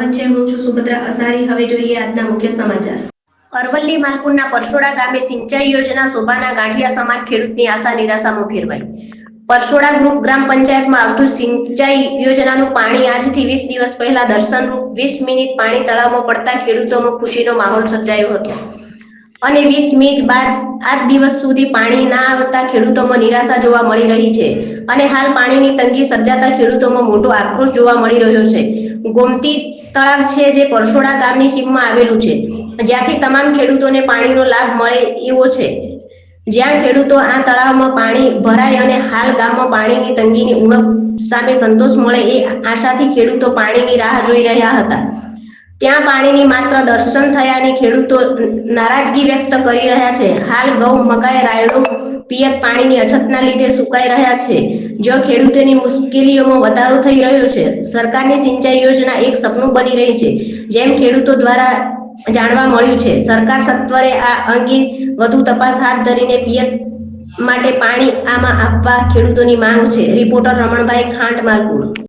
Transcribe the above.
વચ્ચે હું છું સુભદ્રા અસારી। હવે જોઈએ આજના મુખ્ય સમાચાર। અરવલ્લી માલપુરના પરસોડા ગામે સિંચાઈ યોજના શોભાના ગાંઠિયા સમાન ખેડૂતની આશા નિરાશામાં ફેરવાઈ। પરસોડા ગ્રામ પંચાયતમાં આવતું સિંચાઈ યોજનાનું પાણી આજથી 20 દિવસ પહેલા દર્શનરૂપ 20 મિનિટ પાણી તળાવમાં પડતા ખેડૂતોમાં ખુશીનો માહોલ સર્જાયો હતો અને 20 મિનિટ બાદ આજ દિવસ સુધી પાણી ના આવતા ખેડૂતોમાં નિરાશા જોવા મળી રહી છે અને હાલ પાણીની તંગી સર્જાતા ખેડૂતોમાં મોટો આક્રોશ જોવા મળી રહ્યો છે। ગોમતી તળાવ છે જે પરસોડા ગામની સીમમાં આવેલું છે, જ્યાંથી તમામ ખેડૂતોને પાણીનો લાભ મળે એવો છે। જ્યાં ખેડૂતો આ તળાવમાં પાણી ભરાય અને હાલ ગામમાં પાણીની તંગીની ઉણપ સામે સંતોષ મળે એ આશાથી ખેડૂતો પાણીની રાહ જોઈ રહ્યા હતા, ત્યાં પાણીની માત્ર દર્શન થયાની ખેડૂતો નારાજગી વ્યક્ત કરી રહ્યા છે। હાલ ઘઉં, મકાઈ, રાયડો પિયત પાણીની અછતના લીધે સુકાઈ રહ્યા છે, જો ખેડૂતોની મુશ્કેલીઓમાં વધારો થઈ રહ્યો છે। સરકારની સિંચાઈ યોજના એક સપનું બની રહી છે, જેમ ખેડૂતો દ્વારા જાણવા મળ્યું છે। સરકાર સત્વરે આ અંગે વધુ તપાસ હાથ ધરીને પિયત માટે પાણી આમાં આપવા ખેડૂતોની માંગ છે। રિપોર્ટર રમણભાઈ ખાંટ, માલપુર।